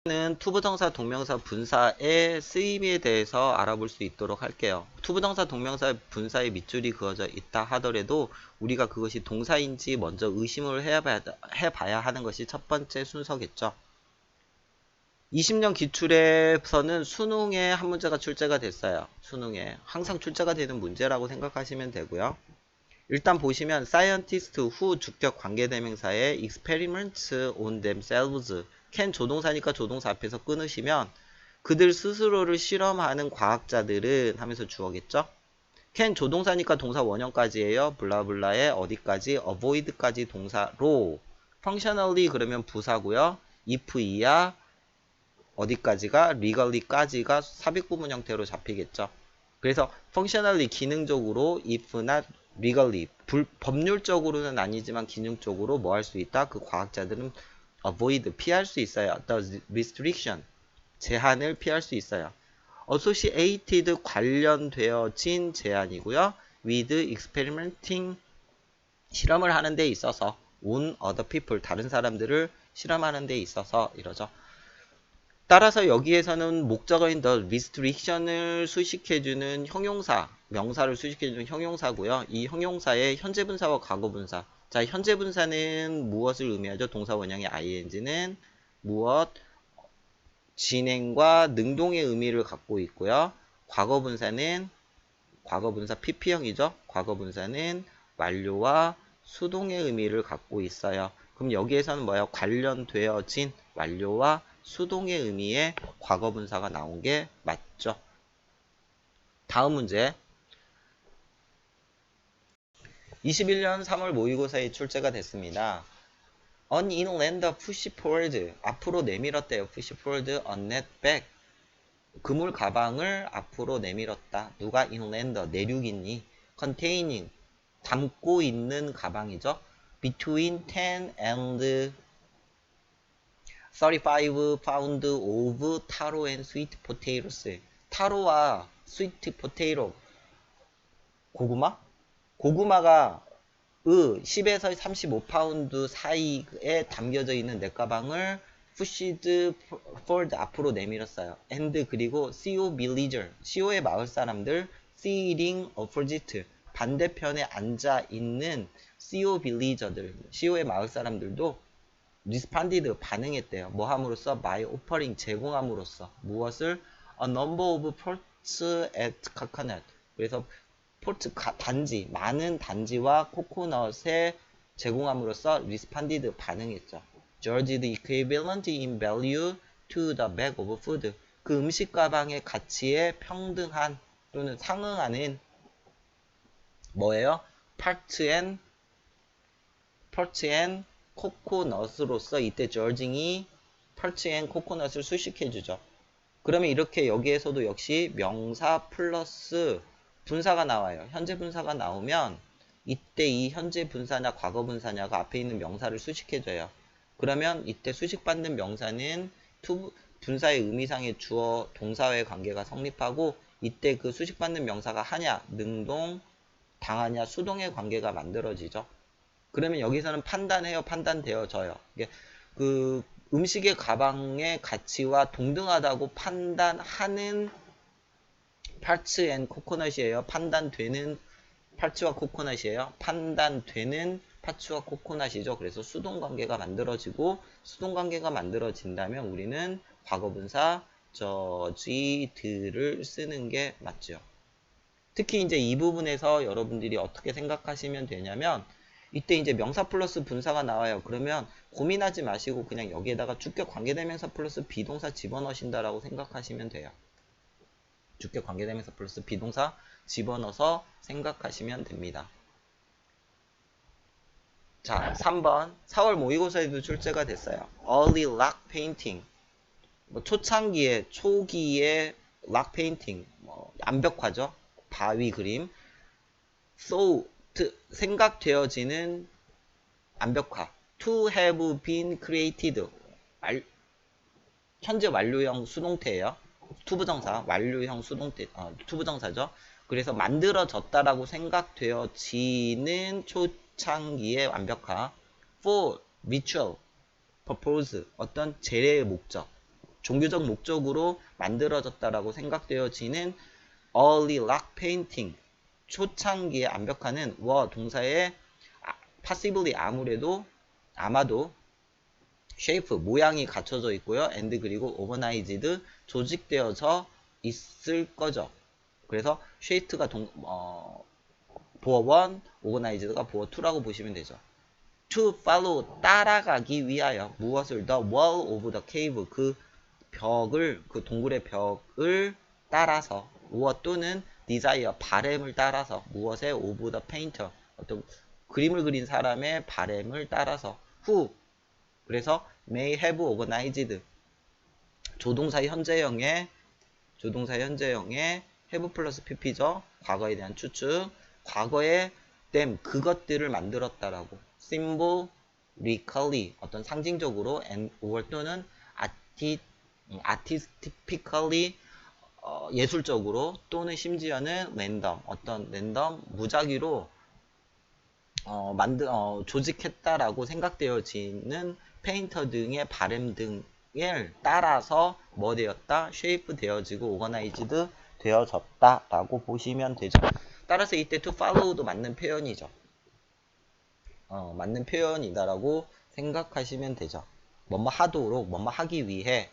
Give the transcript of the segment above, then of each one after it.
는 투부정사 동명사 분사의 쓰임에 대해서 알아볼 수 있도록 할게요. 투부정사 동명사 분사의 밑줄이 그어져 있다 하더라도 우리가 그것이 동사인지 먼저 의심을 해봐야 하는 것이 첫 번째 순서겠죠. 20년 기출에서는 수능에 한 문제가 출제가 됐어요. 수능에 항상 출제가 되는 문제라고 생각하시면 되고요. 일단 보시면 scientist who 주격 관계대명사의 experiments on themselves can 조동사니까 조동사 앞에서 끊으시면 그들 스스로를 실험하는 과학자들은 하면서 주어겠죠. can 조동사니까 동사 원형까지예요. 블라블라의 어디까지 avoid까지 동사로 functionally 그러면 부사고요. if 이야 어디까지가 legally까지가 삽입구문 형태로 잡히겠죠. 그래서 functionally 기능적으로 if not legally 법률적으로는 아니지만 기능적으로 뭐 할 수 있다? 그 과학자들은 avoid 피할 수 있어요. the restriction 제한을 피할 수 있어요. associated 관련되어진 제한이고요. with experimenting 실험을 하는 데 있어서 on other people 다른 사람들을 실험하는 데 있어서 이러죠. 따라서 여기에서는 목적어인 the restriction을 수식해주는 형용사, 명사를 수식해주는 형용사고요. 이 형용사의 현재분사와 과거분사. 자, 현재분사는 무엇을 의미하죠? 동사 원형의 ing는 무엇, 진행과 능동의 의미를 갖고 있고요. 과거분사는 과거분사 PP형이죠. 과거분사는 완료와 수동의 의미를 갖고 있어요. 그럼 여기에서는 뭐예요? 관련되어진 완료와 수동의 의미의 과거분사가 나온 게 맞죠. 다음 문제. 21년 3월 모의고사에 출제가 됐습니다. An inlander push forward 앞으로 내밀었대요. push forward a net bag 그물 가방을 앞으로 내밀었다. 누가 inlander 내륙이니? containing 담고 있는 가방이죠. between 10 and 35 pound of taro and sweet potatoes. 타로와 sweet potato 고구마? 고구마가 10에서 35파운드 사이에 담겨져 있는 내 가방을 pushed forward 앞으로 내밀었어요. and 그리고 CO villager, CO의 마을 사람들 sitting opposite 반대편에 앉아 있는 CO villager들, CO의 마을 사람들도 responded 반응했대요. 뭐 함으로써? by offering 제공함으로써 무엇을? a number of ports at coconut. 그래서 포트 단지 많은 단지와 코코넛에 제공함으로써 responded 반응했죠. Judged equivalent in value to the bag of food. 그 음식 가방의 가치에 평등한 또는 상응하는 뭐예요? parts and 코코넛으로서 이때 judging이 parts and 코코넛을 수식해주죠. 그러면 이렇게 여기에서도 역시 명사 플러스 분사가 나와요. 현재 분사가 나오면 이때 이 현재 분사냐 과거 분사냐가 앞에 있는 명사를 수식해줘요. 그러면 이때 수식받는 명사는 분사의 의미상의 주어 동사와의 관계가 성립하고 이때 그 수식받는 명사가 하냐 능동 당하냐 수동의 관계가 만들어지죠. 그러면 여기서는 판단해요 판단되어져요. 그 음식의 가방의 가치와 동등하다고 판단하는 parts and coconut이에요. 판단되는 parts와 coconut이에요. 판단되는 parts와 coconut이죠. 그래서 수동관계가 만들어지고 수동관계가 만들어진다면 우리는 과거분사 judged를 쓰는 게 맞죠. 특히 이제 이 부분에서 여러분들이 어떻게 생각하시면 되냐면 이때 이제 명사 플러스 분사가 나와요. 그러면 고민하지 마시고 그냥 여기에다가 주격 관계대명사 플러스 비동사 집어넣으신다라고 생각하시면 돼요. 주격 관계대명사 플러스 비동사 집어넣어서 생각하시면 됩니다. 자, 3번 4월 모의고사에도 출제가 됐어요. Early rock painting 초창기에 초기에 rock painting 암벽화죠. 바위 그림 thought 생각되어지는 암벽화 to have been created 현재 완료형 수동태예요. 투부정사 완료형 수동태 투부정사죠. 그래서 만들어졌다라고 생각되어지는 초창기의 완벽화 for ritual purpose 어떤 제례의 목적 종교적 목적으로 만들어졌다라고 생각되어지는 early rock painting, 초창기에 암벽화는 were 동사의 possibly 아마도 shape 모양이 갖춰져 있고요. and 그리고 organized 조직되어져 있을 거죠. 그래서 shape가 보어 1, organized가 보어 2라고 보시면 되죠. to follow 따라가기 위하여 무엇을 the wall of the cave 그 동굴의 벽을 따라서 or 또는 desire 바램을 따라서 무엇의 of the painter 어떤 그림을 그린 사람의 바램을 따라서 who 그래서 may have organized 조동사 현재형의 have 플러스 pp죠. 과거에 대한 추측 과거에 them 그것들을 만들었다라고 symbolically 어떤 상징적으로 and or 또는 artistically 예술적으로 또는 심지어는 어떤 랜덤 무작위로 조직했다라고 생각되어지는 페인터 등의 바램 등을 따라서 뭐 되었다? 쉐이프 되어지고 오거나이즈드 되어졌다라고 보시면 되죠. 따라서 이때 to follow도 맞는 표현이죠. 맞는 표현이다라고 생각하시면 되죠. 뭐뭐 하도록, 뭐뭐 하기 위해.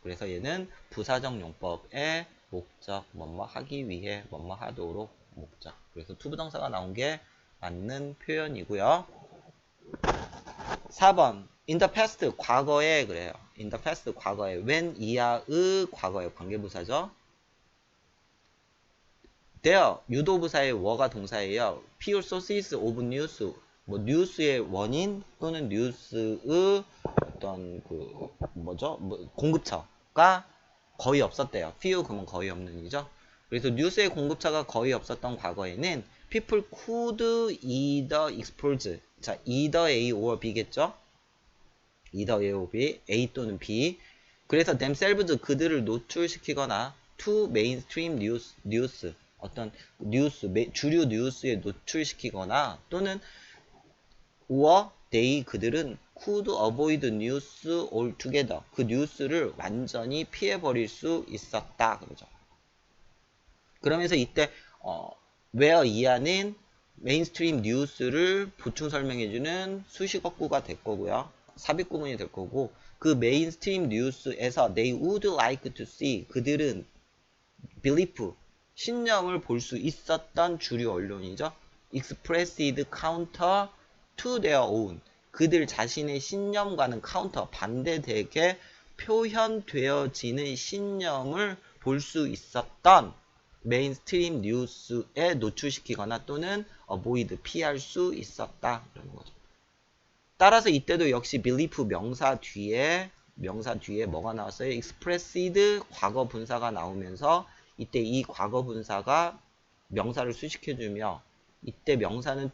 그래서 얘는 부사적 용법의 목적, 뭐뭐 하기 위해, 뭐뭐 하도록 목적. 그래서 투부정사가 나온 게 맞는 표현이고요. 4번 in the past 과거에 그래요. in the past 과거에 when 이하의 과거에 관계부사죠. there 유도부사의 were가 동사예요. pure sources of news 뭐 뉴스의 원인 또는 뉴스의 어떤 공급처가 거의 없었대요. few 그러면 거의 없는 이죠. 그래서 뉴스의 공급처가 거의 없었던 과거에는 people could either expose 자 either A or B겠죠. either A or B A 또는 B 그래서 themselves 그들을 노출시키거나 to mainstream news 어떤 주류 뉴스에 노출시키거나 또는 or they 그들은 could avoid news altogether 그 뉴스를 완전히 피해버릴 수 있었다 그러죠. 그러면서 이때 where 이하는 메인스트림 뉴스를 보충 설명해주는 수식어구가 될 거고요. 삽입구문이 될 거고 그 메인스트림 뉴스에서 they would like to see 그들은 belief 신념을 볼 수 있었던 주류 언론이죠. expressed counter to their own 그들 자신의 신념과는 카운터 반대되게 표현되어지는 신념을 볼 수 있었던 메인스트림 뉴스에 노출시키거나 또는 avoid 피할 수 있었다 이런 거죠. 따라서 이때도 역시 belief 명사 뒤에 뭐가 나왔어요? expressed 과거 분사가 나오면서 이때 이 과거 분사가 명사를 수식해주며 이때 명사는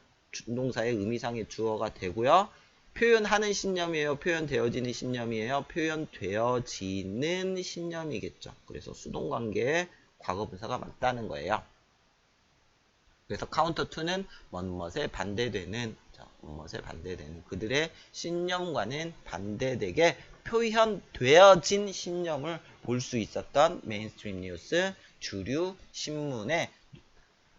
동사의 의미상의 주어가 되고요. 표현하는 신념이에요? 표현되어지는 신념이에요? 표현되어지는 신념이겠죠. 그래서 수동관계에 과거 분사가 맞다는 거예요. 그래서 counter to는 뭐뭇에 반대되는 그들의 신념과는 반대되게 표현되어진 신념을 볼 수 있었던 메인스트림 뉴스 주류 신문에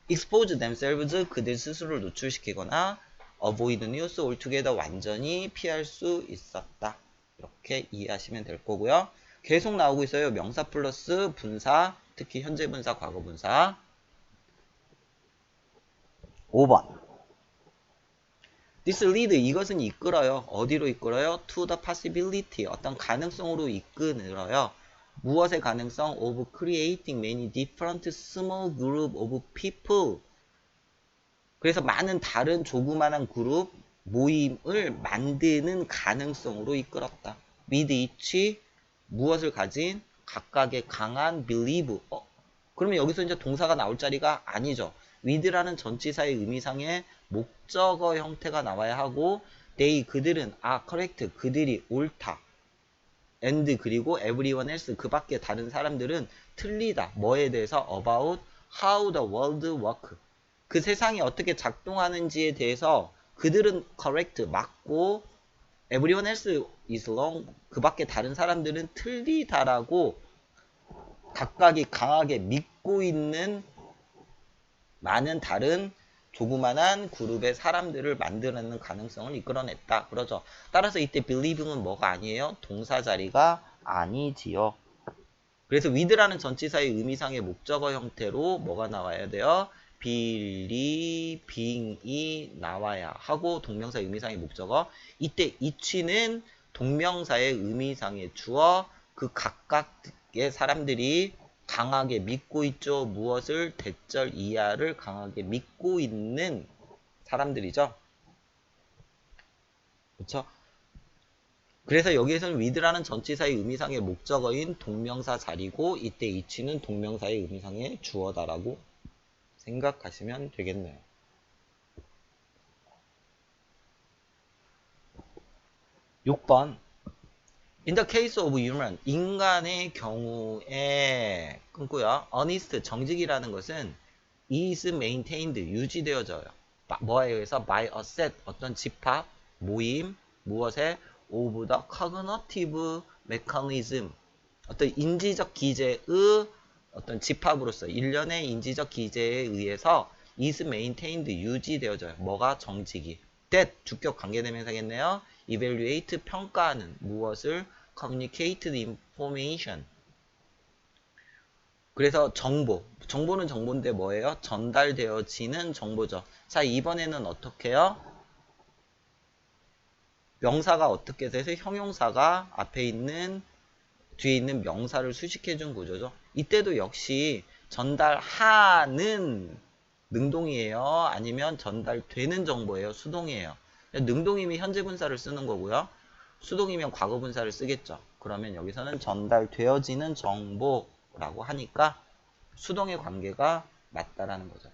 expose themselves 그들 스스로를 노출시키거나 avoid news altogether 완전히 피할 수 있었다. 이렇게 이해하시면 될 거고요. 계속 나오고 있어요. 명사 플러스 분사 특히 현재 분사 과거 분사 5번 This lead 이것은 이끌어요. 어디로 이끌어요? To the possibility 어떤 가능성으로 이끌어요. 무엇의 가능성? Of creating many different small group of people. 그래서 많은 다른 조그만한 그룹 모임을 만드는 가능성으로 이끌었다. With each 무엇을 가진 각각의 강한 believe. 그러면 여기서 이제 동사가 나올 자리가 아니죠. with라는 전치사의 의미상의 목적어 형태가 나와야 하고 they 그들은 correct 그들이 옳다. and 그리고 everyone else 그 밖에 다른 사람들은 틀리다. 뭐에 대해서 about how the world work 그 세상이 어떻게 작동하는지에 대해서 그들은 correct 맞고 everyone else is wrong. 그 밖에 다른 사람들은 틀리다라고 각각이 강하게 믿고 있는 많은 다른 조그만한 그룹의 사람들을 만들어내는 가능성을 이끌어냈다. 그러죠. 따라서 이때 believe는 뭐가 아니에요? 동사 자리가 아니지요. 그래서 with라는 전치사의 의미상의 목적어 형태로 뭐가 나와야 돼요? believing이 나와야 하고 동명사 의미상의 목적어. 이때 each는 동명사의 의미상의 주어. 그 각각의 사람들이 강하게 믿고 있죠. 무엇을? 대절 이하를 강하게 믿고 있는 사람들이죠. 그렇죠? 그래서 여기에서는 with라는 전치사의 의미상의 목적어인 동명사 자리고 이때 each는 동명사의 의미상의 주어다라고 생각하시면 되겠네요. 6번 In the case of human, 인간의 경우에 끊고요. honest, 정직이라는 것은 is maintained, 유지되어져요. 뭐에 의해서? by a set, 어떤 집합, 모임, 무엇에? of the cognitive mechanism, 어떤 인지적 기제의 어떤 집합으로서 일련의 인지적 기제에 의해서 is maintained, 유지되어져요. 뭐가? 정직이. that, 주격 관계대명사겠네요. evaluate, 평가하는 무엇을? communicate information. 그래서 정보는 정보인데 뭐예요? 전달되어지는 정보죠. 자, 이번에는 어떻게 해요? 명사가 어떻게 돼서 형용사가 뒤에 있는 명사를 수식해 준 구조죠. 이때도 역시 전달하는 능동이에요? 아니면 전달되는 정보예요? 수동이에요? 능동이면 현재 분사를 쓰는 거고요. 수동이면 과거 분사를 쓰겠죠. 그러면 여기서는 전달되어지는 정보라고 하니까 수동의 관계가 맞다라는 거죠.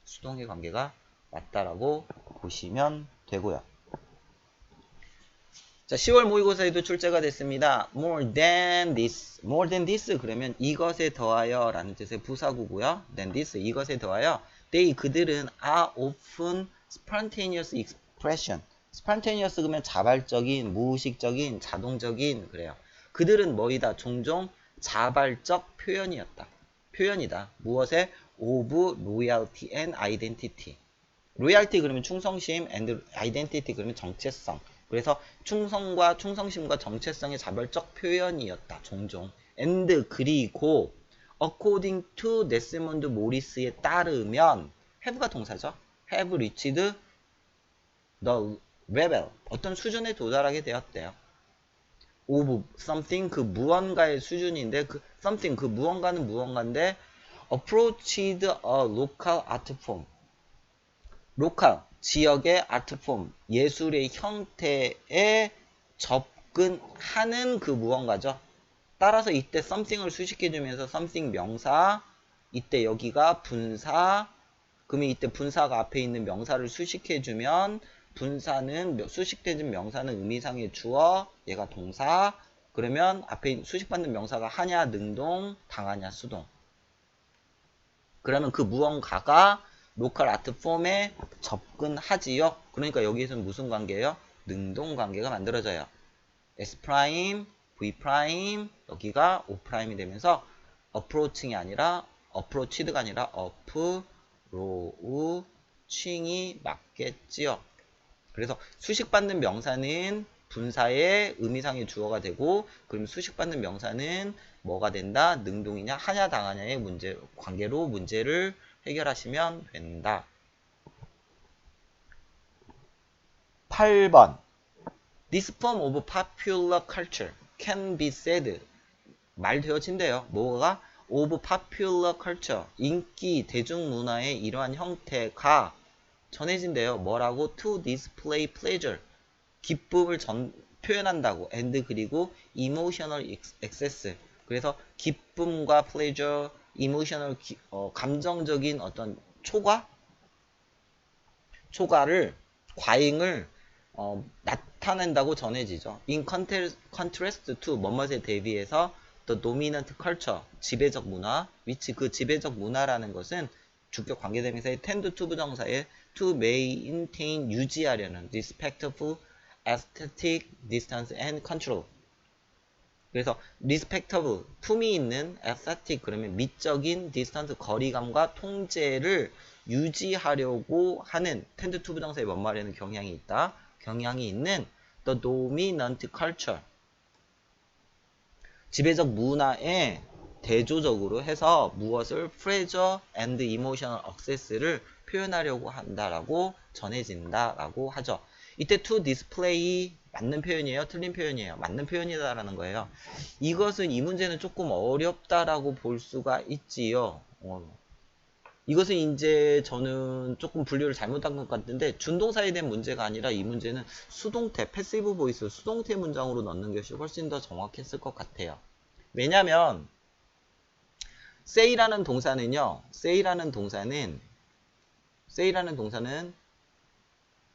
수동의 관계가 맞다라고 보시면 되고요. 자, 10월 모의고사에도 출제가 됐습니다. more than this 그러면 이것에 더하여 라는 뜻의 부사구고요. than this 이것에 더하여 그들은 are often spontaneous expression. spontaneous 그러면 자발적인, 무의식적인, 자동적인 그래요. 그들은 뭐이다? 종종 자발적 표현이다. 무엇에? of loyalty and identity. loyalty 그러면 충성심 and identity 그러면 정체성. 그래서 충성심과 정체성의 자발적 표현이었다. 종종. and 그리고 according to 데스몬드 모리스에 따르면 have가 동사죠. have reached the level. 어떤 수준에 도달하게 되었대요. of something 그 무언가의 수준인데 그 something 그 무언가는 무언가인데 approached a local art form. 로컬, 지역의 아트폼, 예술의 형태에 접근하는 그 무언가죠. 따라서 이때 something을 수식해주면서 something 명사, 이때 여기가 분사, 그러면 이때 분사가 앞에 있는 명사를 수식해주면 수식된 명사는 의미상의 주어, 얘가 동사, 그러면 앞에 수식받는 명사가 하냐, 능동, 당하냐, 수동. 그러면 그 무언가가 로컬 아트 폼에 접근하지요. 그러니까 여기에서는 무슨 관계예요? 능동 관계가 만들어져요. S 프라임, V 프라임, 여기가 O 프라임이 되면서 approaching이 아니라 approached가 아니라 approaching이 맞겠지요. 그래서 수식받는 명사는 분사의 의미상의 주어가 되고, 그럼 수식받는 명사는 뭐가 된다? 능동이냐 하냐 당하냐의 관계로 문제를 해결하시면 된다. 8번 This form of popular culture can be said 말 되어진대요. 뭐가? of popular culture 인기 대중문화의 이러한 형태가 전해진대요. 뭐라고? to display pleasure 기쁨을 표현한다고 and 그리고 emotional excess 그래서 기쁨과 pleasure emotional 감정적인 어떤 과잉을 나타낸다고 전해지죠. In contrast to 뭐뭐에 대비해서 the dominant culture 지배적 문화 which 그 지배적 문화라는 것은 주격 관계대명사의 tend to 부정사의 to maintain 유지하려는 respectful aesthetic distance and control. 그래서 respect of 품위 있는 aesthetic 그러면 미적인 distance 거리감과 통제를 유지하려고 하는 tend to 부정사의 원말에는 경향이 있다. 경향이 있는 the dominant culture. 지배적 문화에 대조적으로 해서 무엇을 pleasure and emotional access를 표현하려고 한다라고 전해진다라고 하죠. 이때 to display 맞는 표현이에요? 틀린 표현이에요? 맞는 표현이다라는 거예요. 이것은 이 문제는 조금 어렵다라고 볼 수가 있지요. 이것은 이제 저는 조금 분류를 잘못한 것 같은데 준동사에 대한 문제가 아니라 이 문제는 수동태, 패시브 보이스, 수동태 문장으로 넣는 것이 훨씬 더 정확했을 것 같아요. 왜냐면 say라는 동사는요. say라는 동사는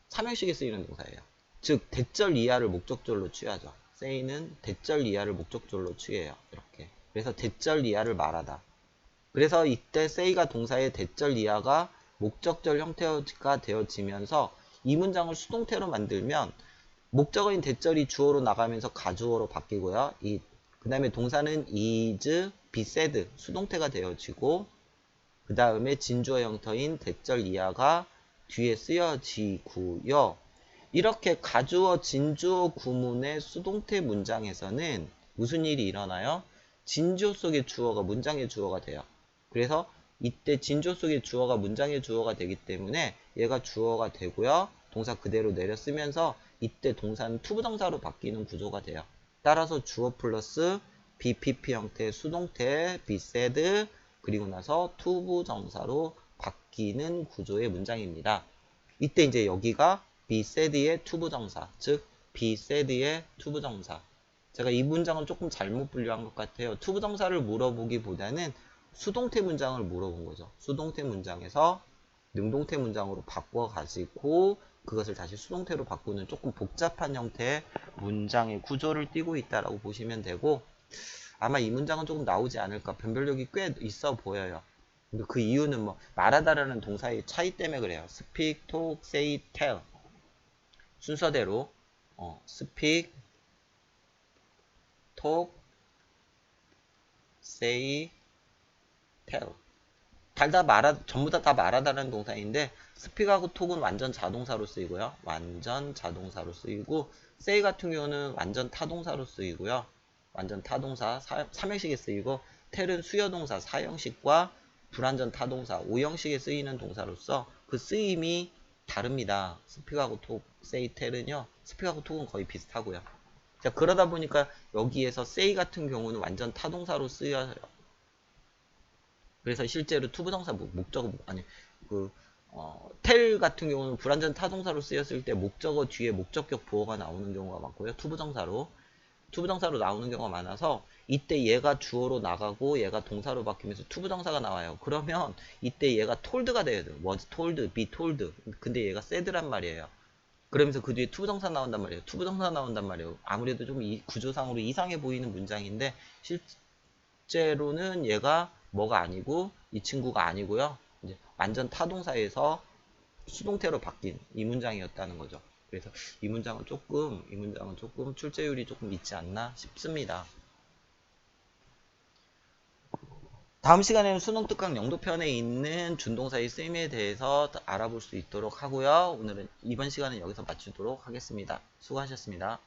삼형식에 쓰이는 동사예요. 즉 대절 이하를 목적절로 취하죠. say는 대절 이하를 목적절로 취해요. 이렇게. 그래서 대절 이하를 말하다. 그래서 이때 say가 동사의 대절 이하가 목적절 형태가 되어지면서 이 문장을 수동태로 만들면 목적어인 대절이 주어로 나가면서 가주어로 바뀌고요. 그 다음에 동사는 is, be said 수동태가 되어지고 그 다음에 진주어 형태인 대절 이하가 뒤에 쓰여지고요. 이렇게 가주어, 진주어 구문의 수동태 문장에서는 무슨 일이 일어나요? 진주어 속의 주어가 문장의 주어가 돼요. 그래서 이때 진주어 속의 주어가 문장의 주어가 되기 때문에 얘가 주어가 되고요. 동사 그대로 내려 쓰면서 이때 동사는 투부정사로 바뀌는 구조가 돼요. 따라서 주어 플러스 BPP 형태의 수동태 be said 그리고 나서 투부정사로 바뀌는 구조의 문장입니다. 이때 이제 여기가 be said의 투부정사, 즉 be said의 투부정사. 제가 이 문장은 조금 잘못 분류한 것 같아요. 투부정사를 물어보기보다는 수동태 문장을 물어본 거죠. 수동태 문장에서 능동태 문장으로 바꿔가지고 그것을 다시 수동태로 바꾸는 조금 복잡한 형태의 문장의 구조를 띠고 있다라고 보시면 되고 아마 이 문장은 조금 나오지 않을까 변별력이 꽤 있어 보여요. 근데 그 이유는 뭐 말하다라는 동사의 차이 때문에 그래요. speak, talk, say, tell 순서대로 speak, talk, say, tell 전부 다 말하다라는 동사인데 speak하고 talk은 완전 자동사로 쓰이고요. 완전 자동사로 쓰이고 say 같은 경우는 완전 타동사로 쓰이고요. 완전 타동사 3형식에 쓰이고 tell은 수여동사 4형식과 불완전 타동사 5형식에 쓰이는 동사로서 그 쓰임이 다릅니다. speak하고 talk, say, tell은요. speak하고 talk은 거의 비슷하고요. 자, 그러다 보니까 여기에서 say 같은 경우는 완전 타동사로 쓰여요. 그래서 실제로 투부정사 목적어 아니 텔 같은 경우는 불완전 타동사로 쓰였을 때 목적어 뒤에 목적격 보어가 나오는 경우가 많고요. 투부정사로 나오는 경우가 많아서 이때 얘가 주어로 나가고 얘가 동사로 바뀌면서 투부정사가 나와요. 그러면 이때 얘가 told가 돼야 돼요. was told, be told. 근데 얘가 said란 말이에요. 그러면서 그 뒤에 투부정사 나온단 말이에요. 투부정사 나온단 말이에요. 아무래도 좀 이 구조상으로 이상해 보이는 문장인데 실제로는 얘가 뭐가 아니고 이 친구가 아니고요. 이제 완전 타동사에서 수동태로 바뀐 이 문장이었다는 거죠. 그래서 이 문장은 조금 출제율이 조금 있지 않나 싶습니다. 다음 시간에는 수능 특강 영도편에 있는 준동사의 쓰임에 대해서 알아볼 수 있도록 하고요. 오늘은 이번 시간은 여기서 마치도록 하겠습니다. 수고하셨습니다.